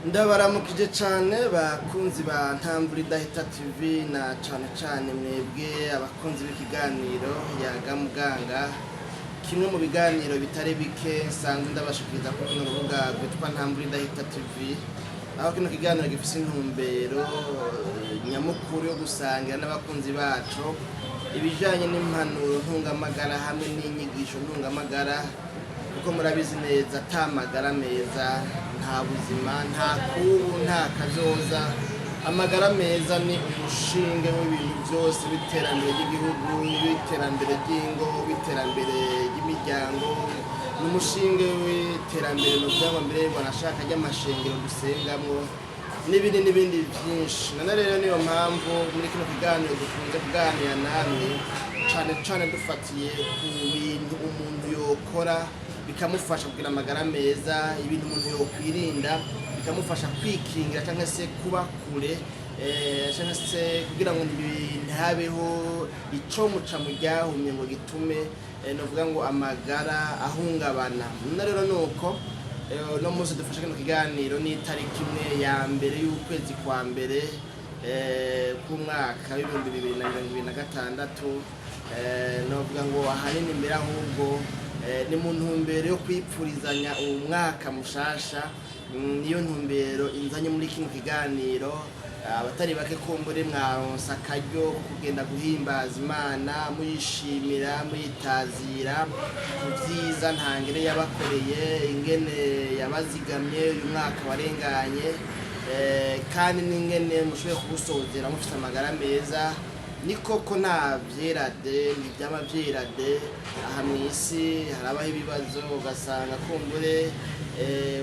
Ndabaramukije cyane bakunzi ba Tubipfurije TV na cyane mwebwe abakunzi b'ikiganiro yaga muganga, kimwe mu biganiro bitari bike sanzwe ndabashikiriza ku rubuga rwitwa Tubipfurije TV, aho kino kiganiro gifise intumbero nyamukuru yo gusangira n'abakunzi bacu ibijanye n'impanuro ntungamagara hamwe n'inyigisho ntungamagara, kuko murabizi neza atamagara meza nta buzima, nta kubu, nta kazoza. Amagara meza ni umushinge w'ibintu byose, w'iterambere ry'igihugu, w'iterambere ry'ingo, w'iterambere ry'imiryango, n'umushinge w'iterambere n'ubwabo mbere banashaka ry'amashengero dusengamwo n'ibindi byinshi. None rero niyo mpamvu muri kino kiganiro dukunze kuganira namwe cane dufatiye ku bintu umuntu yokora bikamufasha kugira amagara meza, ibintu umuntu yokwirinda bikamufasha kwikingira cyangwa se kuba kure, cyangwa se kugira ngo ntihabeho ico muca mu ryahumye ngo gitume novuga ngo amagara ahungabana. None rero nuko no munsi dufashe kino kiganiro ni itariki imwe ya mbere y'ukwezi kwa mbere k'umwaka w'ibihumbi 2026, novuga ngo ahanini mbere ahubwo ni mu ntumbero yo kwipfurizanya umwaka mushasha. Niyo ntumbero inzanye muri kino kiganiro. Abatari bake kumbure mwaronsa akaryo kugenda guhimbaza Imana, muyishimira, muyitazira ku vyiza ntangere yabakoreye, ingene yabazigamye uyu mwaka warenganye, kandi n'ingene mushoboye kuwusozera mufite amagara meza. Ni koko nta vyerade, ntivyama vyerade aha mw'isi, harabaho ibibazo ugasanga kumbure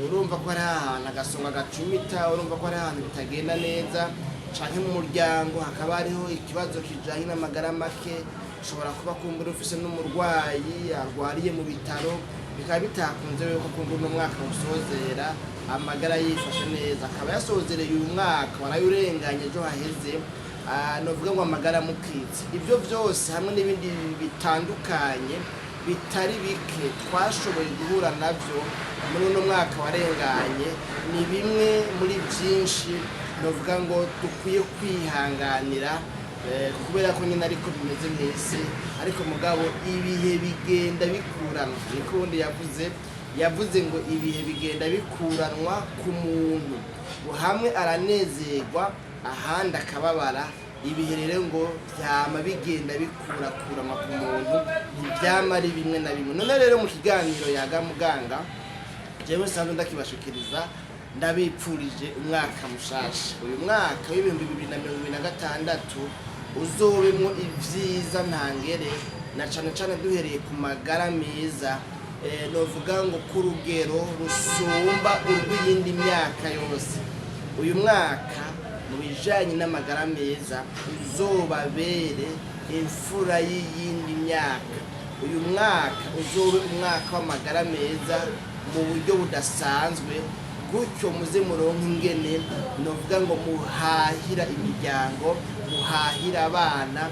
urumva ko hari ahantu agasonga gacumita, urumva ko hari ahantu bitagenda neza, canke mu muryango hakaba hariho ikibazo kijanye n'amagara make. Ushobora kuba kumbure ufise n'umurwayi arwariye mu bitaro, bikaba bitakunze yuko kumbure uno mwaka usozera amagara yifashe neza, akaba yasozereye uyu mwaka warayurenganye ejo haheze, novuga ngo amagara mukitse. Ibyo byose hamwe n'ibindi bitandukanye bitari bike twashoboye guhura navyo muri uno mwaka warenganye, ni bimwe muri byinshi novuga ngo dukwiye kwihanganira, kubera ko nyine ariko bimeze mw'isi. Ariko mugabo ibihe bigenda bikuranwa, niko ubundi yavuze ngo ibihe bigenda bikuranwa ku muntu, hamwe aranezerwa ahandi akababara. Ibihe rero ngo vyama bigenda bikurakuranwa ku muntu, ntivyama ari bimwe na bimwe. None rero mu kiganiro yaga muganga jewe sanzwe ndakibashikiriza, ndabipfurije umwaka mushasha. Uyu mwaka w'ibihumbi 2026 uzobemwo ivyiza ntangere, na cane duhereye ku magara meza, novuga ngo ku rugero rusumba urw'iyindi myaka yose. Uyu mwaka mu bijanye n'amagara meza uzobabere imfura y'iyindi myaka. Uyu mwaka uzobe umwaka w'amagara meza mu buryo budasanzwe, gutyo muze muronka ingene novuga ngo muhahira imiryango, muhahira abana,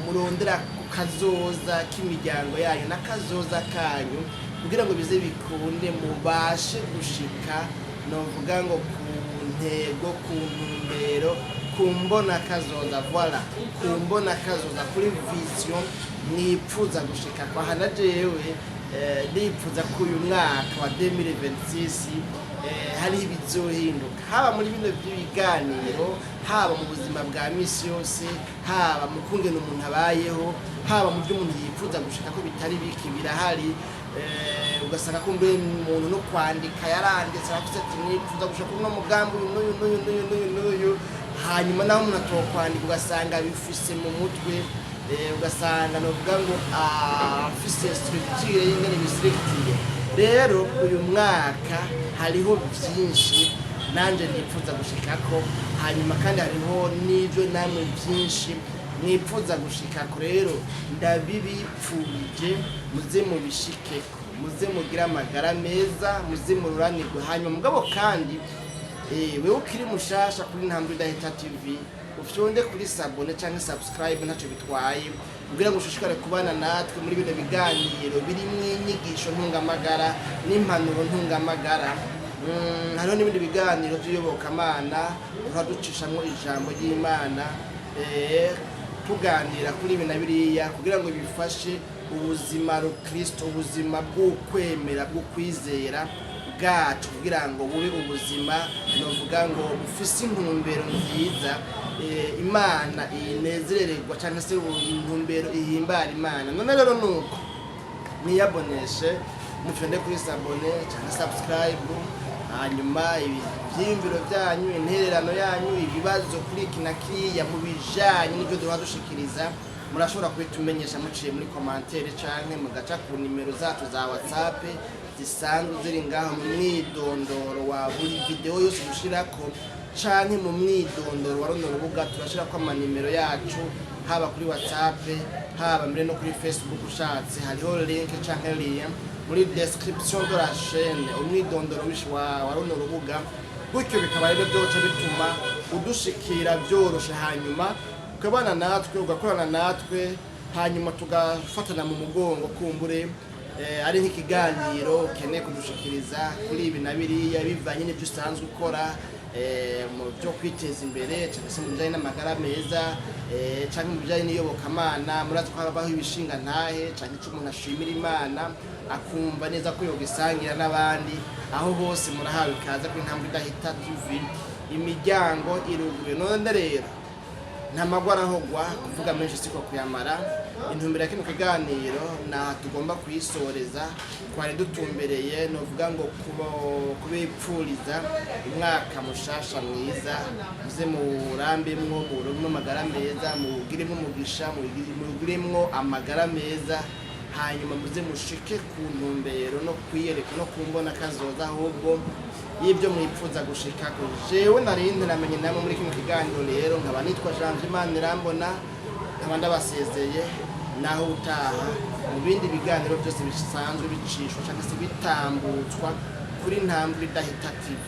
murondera kazoza k'imiryango yanyu n'akazoza kanyu, kugira ngo bize bikunde mubashe gushika novuga ngo ku ntego, ku ntumbero, ku mbona kazoza, voilà, ku mbona kazoza, kuri vision mwipfuza gushika kwa. Hana jewe nipfuza ko uyu mwaka wa 2026 hari ibizohinduka, haba muri bino by'ibiganiro, haba mu buzima bwa misi yose, haba mu kungena umuntu abayeho, haba mu byo umuntu yipfuza gushika ko bitari biki birahari. Ugasanga kumbe umuntu no kwandika yaranditse aravuze ati nipfuza gushaka uno mugambi n'uyu, hanyuma naho umuntu atokwandika ugasanga bifise mu mutwe, ugasanga novuga ngo afise structure y'ingene bisiriktiye. Rero uyu mwaka hariho byinshi nanje nipfuza gushikako, hanyuma kandi hariho n'ivyo namwe byinshi mwipfuza gushikako. Rero ndabibipfurije muze mubishikeko, muze mugira amagara meza, muze mururanirwe. Hanyuma mugabo kandi wewe ukiri mushasha kuri Tubipfurije TV, ufyonde kuri sabone canke subscribe, ntaco bitwaye, kugira ngo ushishikare kubana natwe muri bino biganiro birimwo inyigisho ntungamagara n'impanuro ntungamagara. hariho n'ibindi biganiro by'iyobokamana ducishamwo ijambo ry'Imana tuganira kuri ibi na biriya kugira ngo bifashe ubuzima Kristo, ubuzima bw'ukwemera bw'ukwizera bwacu kugira ngo bube ubuzima novuga ngo bufise intumbero nziza Imana inezererwa cyangwa se intumbero ihimbara Imana. None rero nuko niyaboneshe mufende kuri sabone cyangwa subscribe, hanyuma ibyiyumviro byanyu, intererano yanyu, ibibazo kuri iki na kiriya mu bijanye n'ibyo duha dushikiriza murashobora kubitumenyesha muciye muri commentaire canke mugaca ku nimero zacu za WhatsApp zisanzwe ziri ngaho mu mwidondoro wa buri video yose dushirako canke mu mwidondoro wa runo rubuga turashirako amanimero yacu haba kuri WhatsApp haba mbere no kuri Facebook. Ushatse hariho link canke lien muri description de la chaîne umwidondoro wa runo rubuga, gutyo bikaba rero byoca bituma udushikira byoroshe, hanyuma ukabana natwe ugakorana natwe, hanyuma tugafatana mu mugongo kumbure ari nk'ikiganiro ukeneye kudushikiriza kuri ibi na biriya bivanye n'ibyo usanzwe ukora mu byo kwiteza imbere cyangwa se mu bijyanye n'amagara meza cyangwa mu bijyanye n'iyobokamana. murazi ko habaho ibishinga ntahe cyangwa icyo umuntu ashimira Imana akumva neza ko yogisangira n'abandi, aho hose murahawe ikaza kuri Intambwe Idahita TV, imiryango iruguye. None rero nta magwara ahogwa kuvuga menshi siko kuyamara. Intumbero ya kino kiganiro na tugomba kuyisoreza, twari dutumbereye novuga ngo kubipfuriza umwaka mushasha mwiza, muze murambemwo mu magara meza, mugiremwo umugisha, mugiremwo amagara meza, hanyuma muze mushike ku ntumbero no kwiyereka no kumbona kazoza ahubwo y'ibyo mwipfuza gushika ko. Jewe narinde namenye namwe muri kino kiganiro rero, nkaba nitwa Imana irambona, nkaba ndabasezeye naho utaha mu bindi biganiro byose bisanzwe bicishwa cyangwa se bitambutswa kuri Intambwe Idahita TV.